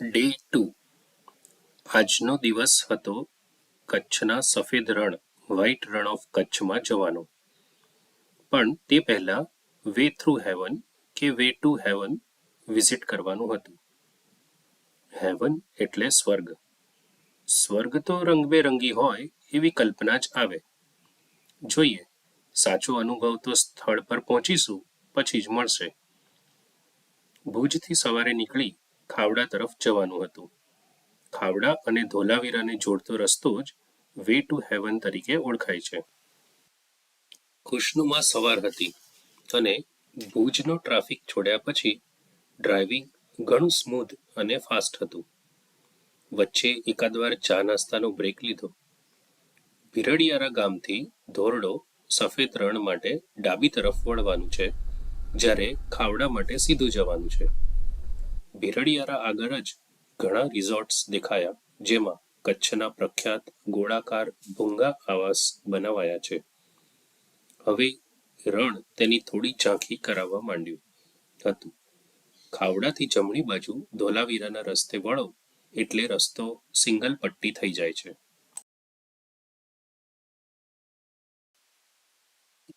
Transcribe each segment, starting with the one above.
Day 2 આજનો દિવસ હતો કચ્છના સફેદ રણ વ્હાઇટ રણ ઓફ કચ્છમાં જવાનો. પણ તે પહેલા વે થ્રુ હેવન કે વે ટુ હેવન વિઝિટ કરવાનું હતું. હેવન એટલે સ્વર્ગ. સ્વર્ગ તો રંગબેરંગી હોય એવી કલ્પના જ આવે. જોઈએ, સાચો અનુભવ તો સ્થળ પર પહોંચીશું પછી જ મળશે. ભુજથી સવારે નીકળી ખાવડા તરફ જવાનું હતું. ખાવડા અને ધોલાવીરાને જોડતો રસ્તો જ વે ટુ હેવન તરીકે ઓળખાય છે. ખુશનુમા સવાર હતી અને ભુજનો ટ્રાફિક છોડ્યા પછી ડ્રાઇવિંગ ઘણું સ્મૂધ અને ફાસ્ટ હતું. વચ્ચે એકાદ વાર ચા નાસ્તાનો બ્રેક લીધો. ભીરડિયારા ગામથી ધોરડો સફેદ રણ માટે ડાબી તરફ વળવાનું છે, જ્યારે ખાવડા માટે સીધું જવાનું છે. ભીરડિયારા આગળ જ ઘણા રિઝોર્ટ્સ દેખાયા, જેમાં કચ્છના પ્રખ્યાત ગોળાકાર ભૂંગા આવાસ બનાવાયા છે. હવે રણ તેની થોડી ઝાંખી કરાવવા માંડ્યું હતું. ખાવડાથી જમણી બાજુ ધોલાવીરાના રસ્તે વળો એટલે રસ્તો સિંગલ પટ્ટી થઈ જાય છે.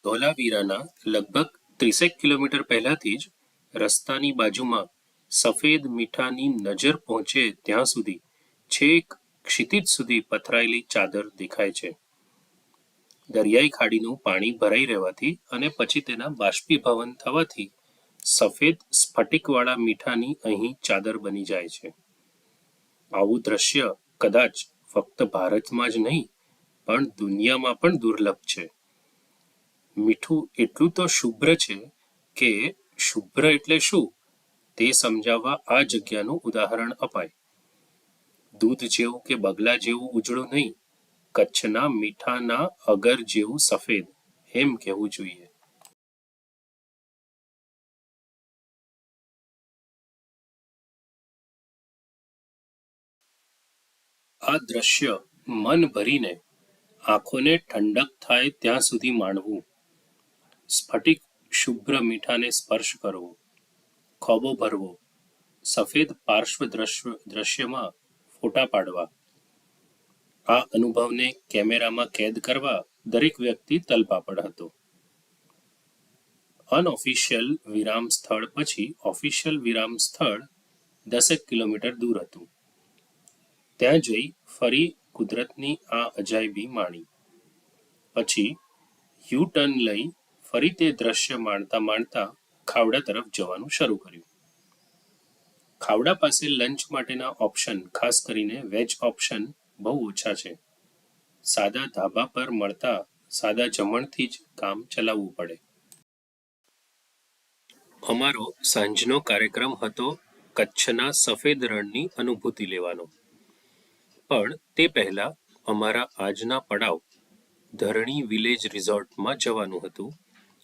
ધોલાવીરાના લગભગ 30 કિલોમીટર પહેલાથી જ રસ્તાની બાજુમાં સફેદ મીઠાની નજર પહોંચે ત્યાં સુધી છેક ક્ષિતિજ સુધી પથરાયેલી ચાદર દેખાય છે. દરિયાઈ ખાડીનું પાણી ભરાઈ રહેવાથી અને પછી તેના બાષ્પીભવન થવાથી સફેદ સ્ફટિકવાળા મીઠાની અહીં ચાદર બની જાય છે. આવું દ્રશ્ય કદાચ ફક્ત ભારતમાં જ નહીં પણ દુનિયામાં પણ દુર્લભ છે. મીઠું એટલું તો શુભ્ર છે કે શુભ્ર એટલે શું તે સમજાવવા આ જગ્યાનું ઉદાહરણ અપાય. દૂધ જેવું કે બગલા જેવું ઉજળું નહીં, કચ્છના મીઠાના અગર જેવું સફેદ, એમ કહેવું જોઈએ. આ દ્રશ્ય મન ભરીને આંખોને ઠંડક થાય ત્યાં સુધી માણવું. સ્ફટિક શુભ્ર મીઠાને સ્પર્શ કરવો, ખોબો ભરવો, સફેદ પાર્શ્વ દ્રશ્યમાં ફોટા પાડવા. આ અનુભવને કેમેરામાં કેદ કરવા દરેક વ્યક્તિ તલપાપડ હતો. અનઓફિશિયલ વિરામ સ્થળ પછી ઓફિશિયલ વિરામ સ્થળ 10 કિલોમીટર દૂર હતું. ત્યાં જઈ ફરી કુદરતની આ અજાયબી માણી. પછી યુ ટર્ન લઈ ફરી તે દ્રશ્ય માણતા માણતા ખાવડા તરફ જવાનું શરૂ કર્યું. ખાવડા પાસે લંચ માટેના ઓપ્શન, ખાસ કરીને વેજ ઓપ્શન, બહુ ઓછા છે. સાદા ધાબા પર મળતા સાદા જમણથી જ કામ ચલાવવું પડે. અમારો સાંજનો કાર્યક્રમ હતો કચ્છના સફેદ રણની અનુભૂતિ લેવાનો. પણ તે પહેલા અમારા આજના પડાવ ધરણી વિલેજ રિઝોર્ટમાં જવાનું હતું,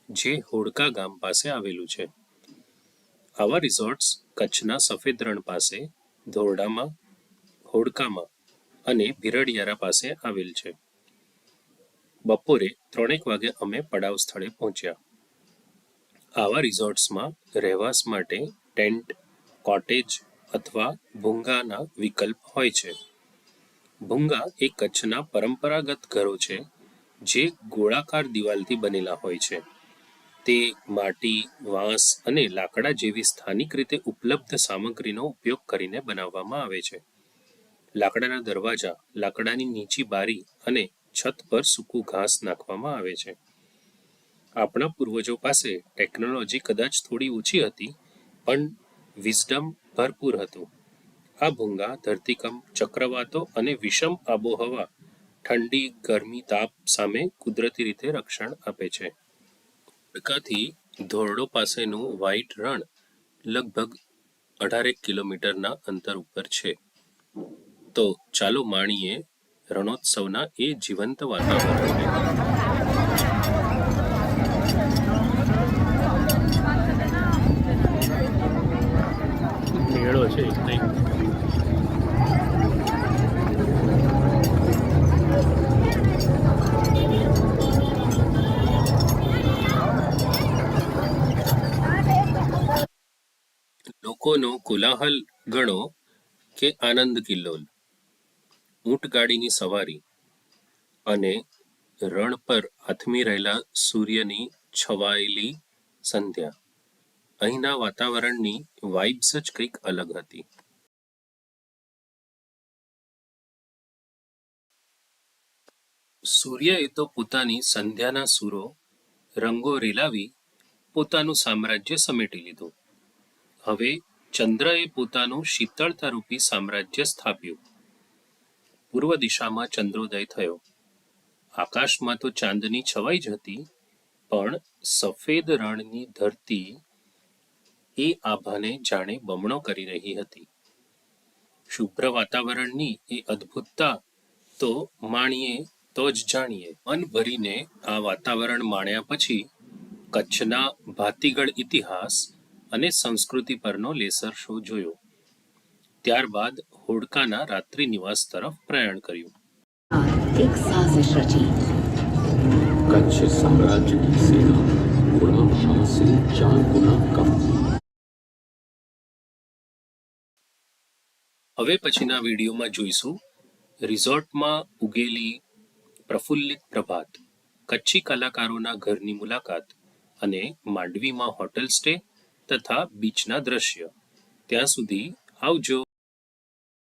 જે હોડકા ગામ પાસે આવેલું છે. આવા રિઝોર્ટ્સ કચ્છના સફેદ રણ પાસે ધોરડામાં, હોડકામાં અને ભીરડિયારા પાસે આવેલ છે. બપોરે 3 વાગે અમે પડાવ સ્થળે પહોંચ્યા. આવા રિઝોર્ટ્સમાં રહેવાસ માટે ટેન્ટ, કોટેજ અથવા ભૂંગાના વિકલ્પ હોય છે. ભૂંગા એ કચ્છના પરંપરાગત ઘરો છે, જે ગોળાકાર દિવાલથી બનેલા હોય છે. તે માટી, વાંસ અને લાકડા જેવી સ્થાનિક રીતે ઉપલબ્ધ સામગ્રીનો ઉપયોગ કરીને બનાવવામાં આવે છે. લાકડાના દરવાજા, લાકડાની નીચી બારી અને છત પર સૂકું ઘાસ નાખવામાં આવે છે. આપણા પૂર્વજો પાસે ટેકનોલોજી કદાચ થોડી ઓછી હતી, પણ વિઝડમ ભરપૂર હતું. આ ભૂંગા ધરતીકંપ, ચક્રવાતો અને વિષમ આબોહવા, ઠંડી, ગરમી, તાપ સામે કુદરતી રીતે રક્ષણ આપે છે. હોડકાથી ધોરડો પાસેનું વ્હાઇટ રણ લગભગ 18 કિલોમીટરના અંતર ઉપર છે. તો ચાલો માણીએ રણોત્સવના એ જીવંત વાતાવરણને. મેળો છે લોકોનો કોલાહલ ગણો કે આનંદ કિલ્લોલ, ઊંટગાડીની સવારી અને રણ પર આથમી રહેલા સૂર્યની છવાયેલી સંધ્યા. અહીંના વાતાવરણની વાઇબ્સ જ કંઈક અલગ હતી. સૂર્યએ તો પોતાની સંધ્યાના સૂરો રંગો રેલાવી પોતાનું સામ્રાજ્ય સમેટી લીધું. હવે ચંદ્રએ પોતાનું શીતળતારૂપી સામ્રાજ્ય સ્થાપ્યું. પૂર્વ દિશામાં ચંદ્રોદય થયો. આકાશમાં તો ચાંદની છવાઈ જ હતી, પણ સફેદ રણની ધરતી એ આભાને જાણે બમણો કરી રહી હતી. શુભ્ર વાતાવરણની એ અદ્ભુતતા તો માણીએ તો જ જાણીએ. મન ભરીને આ વાતાવરણ માણ્યા પછી કચ્છના ભાતીગળ ઇતિહાસ અને સંસ્કૃતિ પરનો લેસર શો જોયો. ત્યારબાદ હોડકાના રાત્રિ નિવાસ તરફ પ્રયાણ કર્યું. एक साजिश रची। कच्छ साम्राज्य की सेना गुलाम शाह से 4 गुना कम। હવે પછીના વિડીયોમાં જોઈશું રિઝોર્ટમાં ઉગેલી પ્રફુલ્લિત પ્રભાત, કચ્છી કલાકારોના ઘરની મુલાકાત અને માંડવીમાં હોટેલ સ્ટે તથા બીચના દ્રશ્ય. ત્યાં સુધી આવજો.